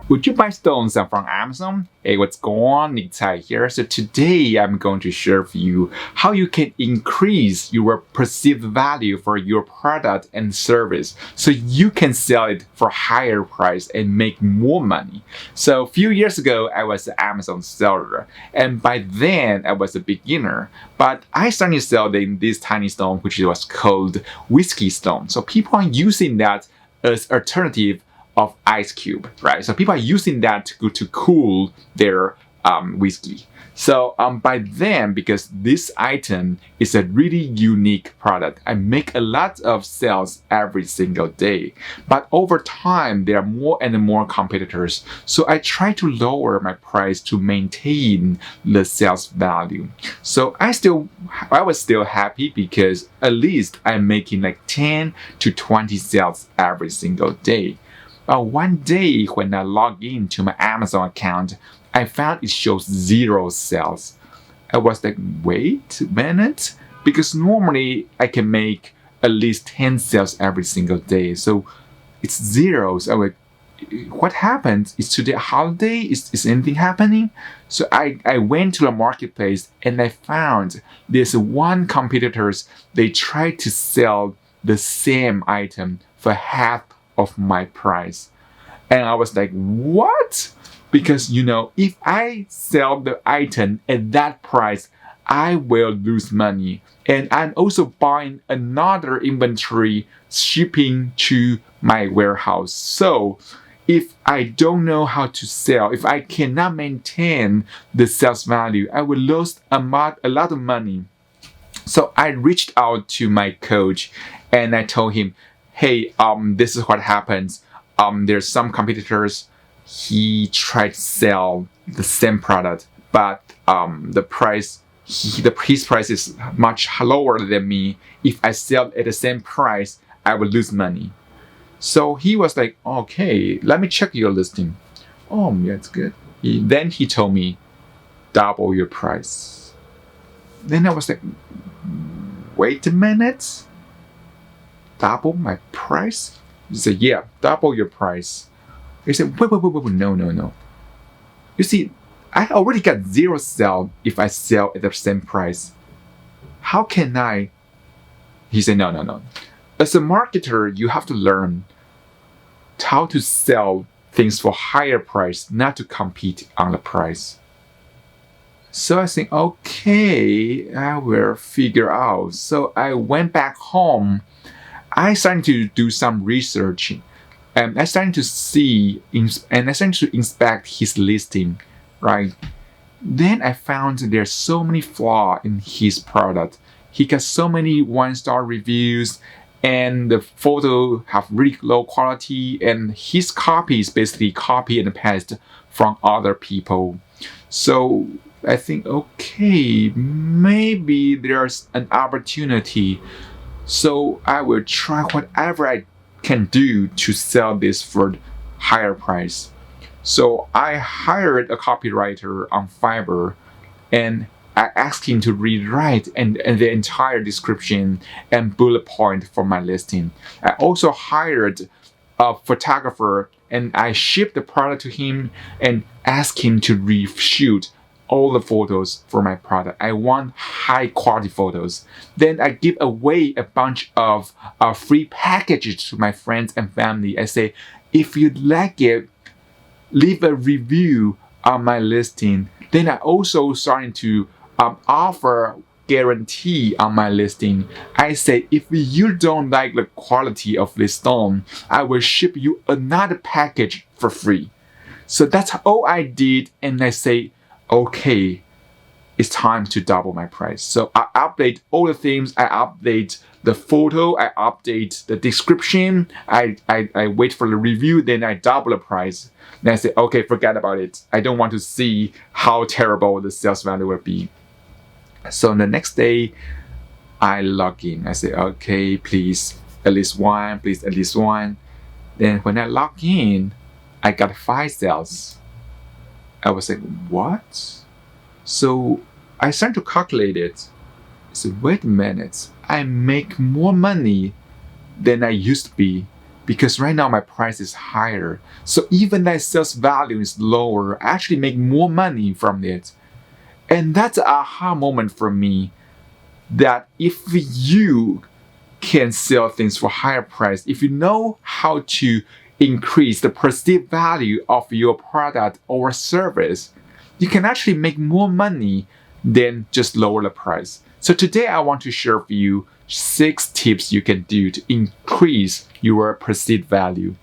Would you buy stones from Amazon? Hey, what's going on? Nick Tai here. So today I'm going to share with you how you can increase your perceived value for your product and service so you can sell it for higher price and make more money. So a few years ago, I was an Amazon seller, and by then I was a beginner, but I started selling this tiny stone, which was called whiskey stone. So people are using that as alternative of ice cube, right? So people are using that to cool their whiskey. So by then, because this item is a really unique product, I make a lot of sales every single day. But over time, there are more and more competitors. So I try to lower my price to maintain the sales value. So I was still happy because at least I'm making like 10 to 20 sales every single day. One day when I log into my Amazon account, I found it shows 0 sales. I was like, wait a minute, because normally I can make at least 10 sales every single day. So it's 0. So I was like, what happened? Is today a holiday? Is anything happening? So I went to the marketplace and I found there's one competitors, they tried to sell the same item for half of my price. And I was like, what? Because, if I sell the item at that price, I will lose money. And I'm also buying another inventory shipping to my warehouse. So if I don't know how to sell, if I cannot maintain the sales value, I will lose a lot of money. So I reached out to my coach and I told him, hey, this is what happens. There's some competitors, he tried to sell the same product, but his price is much lower than me. If I sell at the same price, I will lose money. So he was like, okay, let me check your listing. Oh, yeah, it's good. Then he told me, double your price. Then I was like, wait a minute. Double my price? He said, yeah, double your price. He said, wait, no. You see, I already got 0 sale if I sell at the same price. How can I? He said, no. As a marketer, you have to learn how to sell things for higher price, not to compete on the price. So I think, okay, I will figure out. So I went back home. I started to do some research, and I started to see and I started to inspect his listing, right? Then I found there's so many flaws in his product. He got so many 1-star reviews, and the photo have really low quality, and his copy is basically copy and paste from other people. So I think, okay, maybe there's an opportunity. So I will try whatever I can do to sell this for higher price. So I hired a copywriter on Fiverr, and I asked him to rewrite and the entire description and bullet point for my listing. I also hired a photographer, and I shipped the product to him and asked him to reshoot all the photos for my product. I want high quality photos. Then I give away a bunch of free packages to my friends and family. I say, if you like it, leave a review on my listing. Then I also starting to offer guarantee on my listing. I say, if you don't like the quality of this stone, I will ship you another package for free. So that's all I did, and I say, okay, it's time to double my price. So I update all the themes, I update the photo, I update the description, I wait for the review, then I double the price. Then I say, okay, forget about it. I don't want to see how terrible the sales value will be. So the next day, I log in. I say, okay, please, at least one, please, at least one. Then when I log in, I got 5 sales. I was like, what? So I started to calculate it. I said, wait a minute, I make more money than I used to be because right now my price is higher. So even that sales value is lower, I actually make more money from it. And that's an aha moment for me, that if you can sell things for higher price, if you know how to increase the perceived value of your product or service, you can actually make more money than just lower the price. So today I want to share with you 6 tips you can do to increase your perceived value.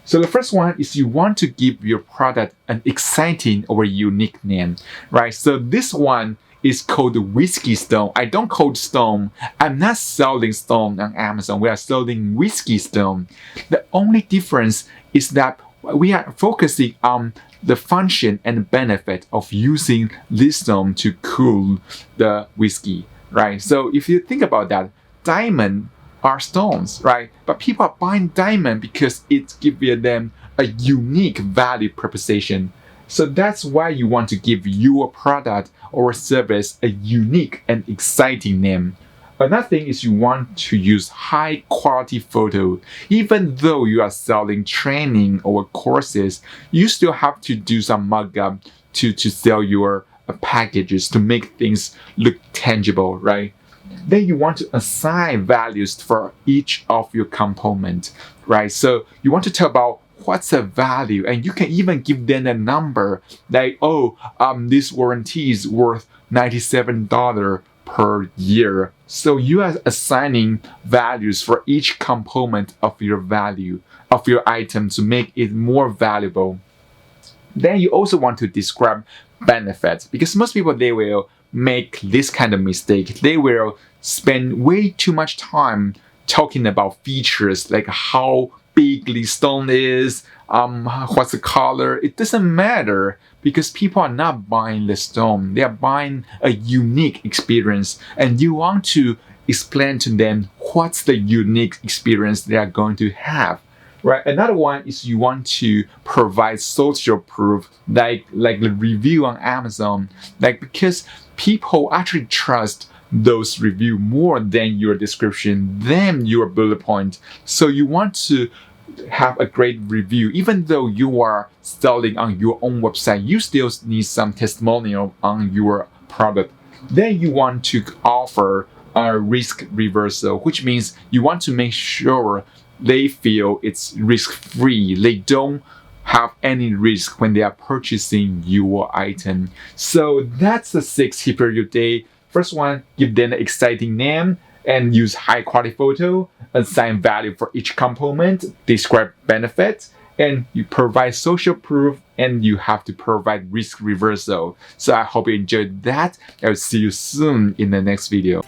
So the first one is you want to give your product an exciting or unique name, right? So this one is called the Whiskey Stone. I don't call it Stone. I'm not selling Stone on Amazon. We are selling Whiskey Stone. The only difference is that we are focusing on the function and benefit of using this stone to cool the whiskey, right? So if you think about that, diamond are stones, right? But people are buying diamond because it gives them a unique value proposition. So that's why you want to give your product or service a unique and exciting name. Another thing is you want to use high quality photo. Even though you are selling training or courses, you still have to do some mockup to sell your packages to make things look tangible, right? Then you want to assign values for each of your component, right? So you want to tell about what's the value, and you can even give them a number like, this warranty is worth $97 per year. So you are assigning values for each component of your value of your item to make it more valuable. Then you also want to describe benefits, because most people, they will make this kind of mistake. They will spend way too much time talking about features like how big the stone is, what's the color. It doesn't matter, because people are not buying the stone. They are buying a unique experience, and you want to explain to them what's the unique experience they are going to have. Right. Another one is you want to provide social proof, like the review on Amazon, because people actually trust those reviews more than your description, than your bullet point. So you want to have a great review. Even though you are selling on your own website, you still need some testimonial on your product. Then you want to offer a risk reversal, which means you want to make sure they feel it's risk-free. They don't have any risk when they are purchasing your item. So that's the 6 tips for your day. First one, give them an exciting name and use high quality photo, assign value for each component, describe benefits, and you provide social proof, and you have to provide risk reversal. So I hope you enjoyed that. I'll see you soon in the next video.